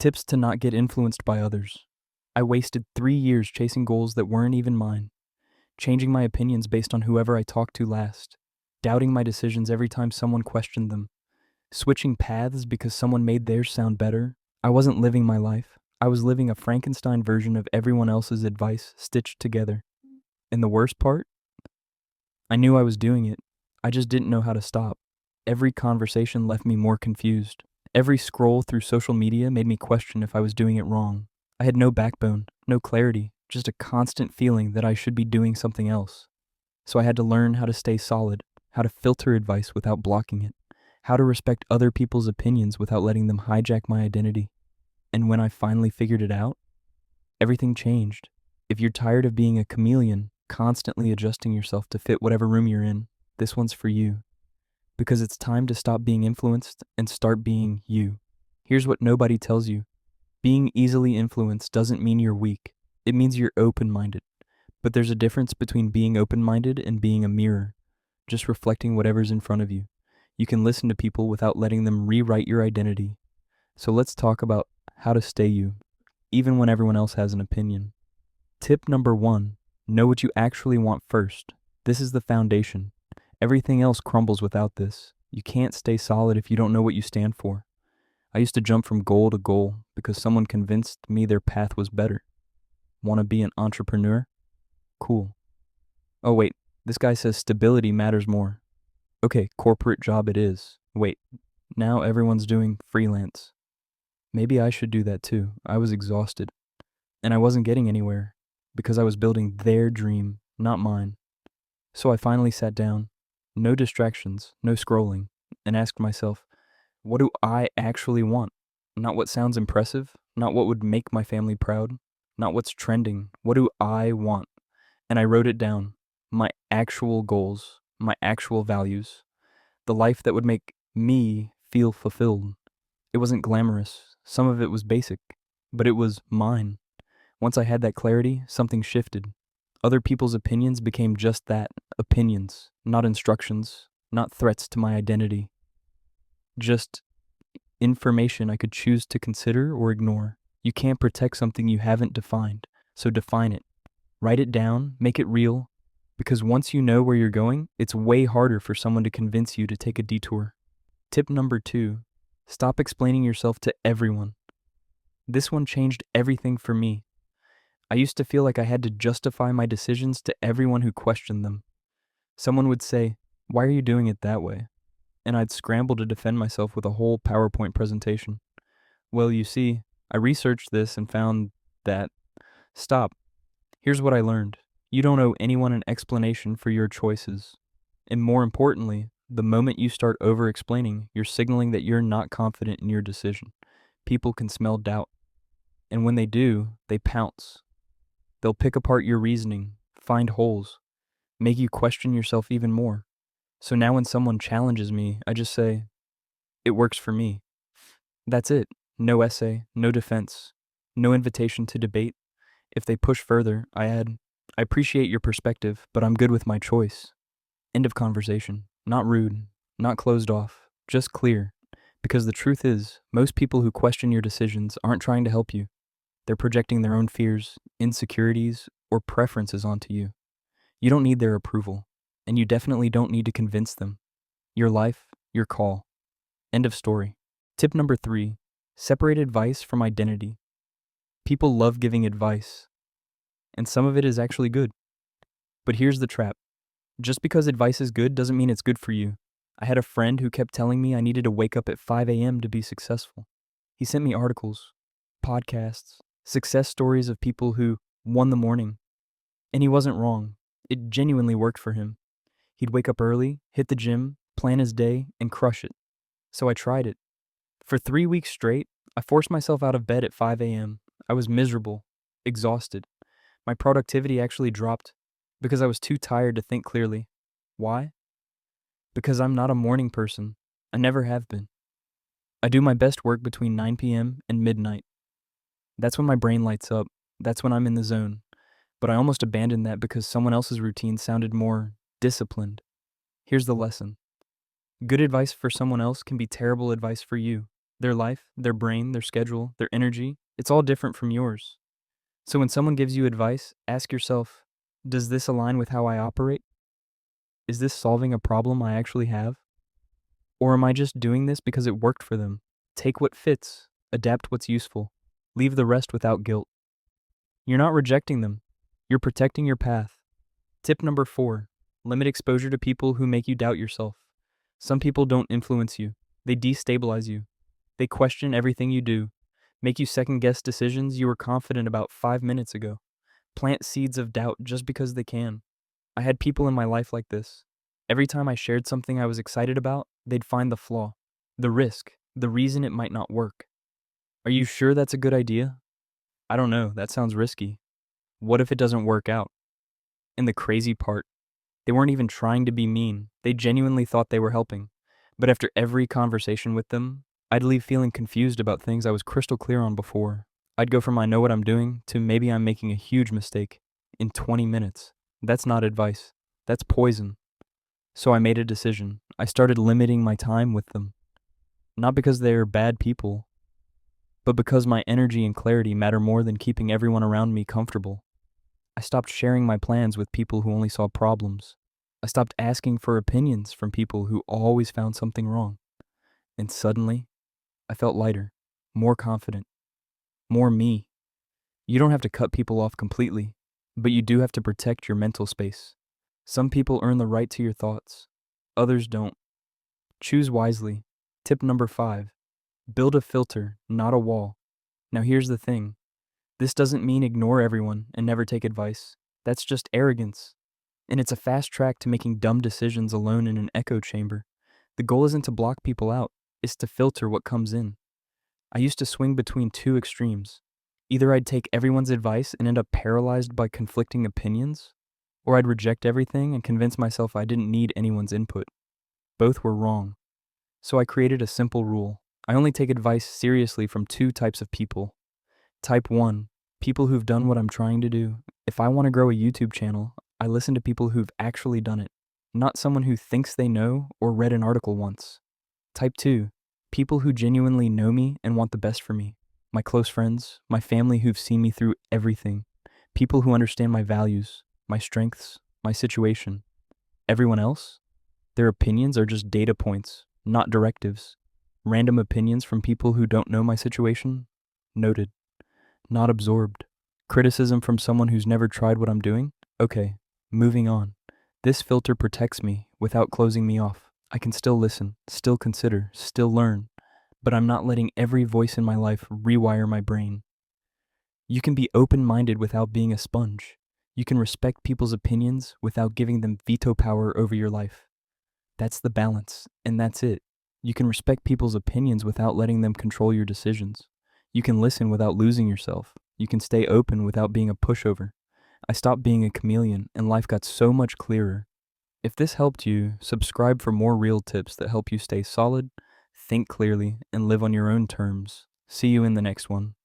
Tips to not get influenced by others. I wasted 3 years chasing goals that weren't even mine, changing my opinions based on whoever I talked to last, doubting my decisions every time someone questioned them, switching paths because someone made theirs sound better. I wasn't living my life. I was living a Frankenstein version of everyone else's advice stitched together. And the worst part? I knew I was doing it. I just didn't know how to stop. Every conversation left me more confused. Every scroll through social media made me question if I was doing it wrong. I had no backbone, no clarity, just a constant feeling that I should be doing something else. So I had to learn how to stay solid, how to filter advice without blocking it, how to respect other people's opinions without letting them hijack my identity. And when I finally figured it out, everything changed. If you're tired of being a chameleon, constantly adjusting yourself to fit whatever room you're in, this one's for you. Because it's time to stop being influenced and start being you. Here's what nobody tells you. Being easily influenced doesn't mean you're weak. It means you're open-minded. But there's a difference between being open-minded and being a mirror, just reflecting whatever's in front of you. You can listen to people without letting them rewrite your identity. So let's talk about how to stay you, even when everyone else has an opinion. Tip number 1, know what you actually want first. This is the foundation. Everything else crumbles without this. You can't stay solid if you don't know what you stand for. I used to jump from goal to goal because someone convinced me their path was better. Want to be an entrepreneur? Cool. Oh wait, this guy says stability matters more. Okay, corporate job it is. Wait, now everyone's doing freelance. Maybe I should do that too. I was exhausted. And I wasn't getting anywhere because I was building their dream, not mine. So I finally sat down, no distractions, no scrolling, and asked myself, what do I actually want? Not what sounds impressive, not what would make my family proud, not what's trending. What do I want? And I wrote it down, my actual goals, my actual values, the life that would make me feel fulfilled. It wasn't glamorous, some of it was basic, but it was mine. Once I had that clarity, something shifted. Other people's opinions became just that, opinions, not instructions, not threats to my identity. Just information I could choose to consider or ignore. You can't protect something you haven't defined, so define it. Write it down, make it real, because once you know where you're going, it's way harder for someone to convince you to take a detour. Tip number 2, stop explaining yourself to everyone. This one changed everything for me. I used to feel like I had to justify my decisions to everyone who questioned them. Someone would say, "Why are you doing it that way?" And I'd scramble to defend myself with a whole PowerPoint presentation. Well, you see, I researched this and found that, stop. Here's what I learned. You don't owe anyone an explanation for your choices. And more importantly, the moment you start over-explaining, you're signaling that you're not confident in your decision. People can smell doubt. And when they do, they pounce. They'll pick apart your reasoning, find holes, make you question yourself even more. So now when someone challenges me, I just say, it works for me. That's it. No essay, no defense, no invitation to debate. If they push further, I add, I appreciate your perspective, but I'm good with my choice. End of conversation. Not rude, not closed off, just clear. Because the truth is, most people who question your decisions aren't trying to help you. They're projecting their own fears, insecurities, or preferences onto you. You don't need their approval, and you definitely don't need to convince them. Your life, your call. End of story. Tip number 3, separate advice from identity. People love giving advice, and some of it is actually good. But here's the trap. Just because advice is good doesn't mean it's good for you. I had a friend who kept telling me I needed to wake up at 5 a.m. to be successful. He sent me articles, podcasts, success stories of people who won the morning. And he wasn't wrong. It genuinely worked for him. He'd wake up early, hit the gym, plan his day, and crush it. So I tried it. For 3 weeks straight, I forced myself out of bed at 5 a.m. I was miserable, exhausted. My productivity actually dropped because I was too tired to think clearly. Why? Because I'm not a morning person. I never have been. I do my best work between 9 p.m. and midnight. That's when my brain lights up. That's when I'm in the zone. But I almost abandoned that because someone else's routine sounded more disciplined. Here's the lesson. Good advice for someone else can be terrible advice for you. Their life, their brain, their schedule, their energy, it's all different from yours. So when someone gives you advice, ask yourself, does this align with how I operate? Is this solving a problem I actually have? Or am I just doing this because it worked for them? Take what fits, adapt what's useful, leave the rest without guilt. You're not rejecting them, you're protecting your path. Tip number 4, limit exposure to people who make you doubt yourself. Some people don't influence you, they destabilize you. They question everything you do, make you second guess decisions you were confident about 5 minutes ago, plant seeds of doubt just because they can. I had people in my life like this. Every time I shared something I was excited about, they'd find the flaw, the risk, the reason it might not work. Are you sure that's a good idea? I don't know, that sounds risky. What if it doesn't work out? And the crazy part, they weren't even trying to be mean. They genuinely thought they were helping. But after every conversation with them, I'd leave feeling confused about things I was crystal clear on before. I'd go from I know what I'm doing to maybe I'm making a huge mistake in 20 minutes. That's not advice. That's poison. So I made a decision. I started limiting my time with them. Not because they're bad people, but because my energy and clarity matter more than keeping everyone around me comfortable. I stopped sharing my plans with people who only saw problems. I stopped asking for opinions from people who always found something wrong. And suddenly, I felt lighter, more confident, more me. You don't have to cut people off completely, but you do have to protect your mental space. Some people earn the right to your thoughts, others don't. Choose wisely. Tip number 5, build a filter, not a wall. Now here's the thing. This doesn't mean ignore everyone and never take advice. That's just arrogance. And it's a fast track to making dumb decisions alone in an echo chamber. The goal isn't to block people out, it's to filter what comes in. I used to swing between two extremes. Either I'd take everyone's advice and end up paralyzed by conflicting opinions, or I'd reject everything and convince myself I didn't need anyone's input. Both were wrong. So I created a simple rule. I only take advice seriously from two types of people. Type 1, people who've done what I'm trying to do. If I want to grow a YouTube channel, I listen to people who've actually done it, not someone who thinks they know or read an article once. Type 2, people who genuinely know me and want the best for me. My close friends, my family who've seen me through everything. People who understand my values, my strengths, my situation. Everyone else? Their opinions are just data points, not directives. Random opinions from people who don't know my situation? Noted. Not absorbed. Criticism from someone who's never tried what I'm doing? Okay, moving on. This filter protects me without closing me off. I can still listen, still consider, still learn, but I'm not letting every voice in my life rewire my brain. You can be open-minded without being a sponge. You can respect people's opinions without giving them veto power over your life. That's the balance, and that's it. You can respect people's opinions without letting them control your decisions. You can listen without losing yourself. You can stay open without being a pushover. I stopped being a chameleon, and life got so much clearer. If this helped you, subscribe for more real tips that help you stay solid, think clearly, and live on your own terms. See you in the next one.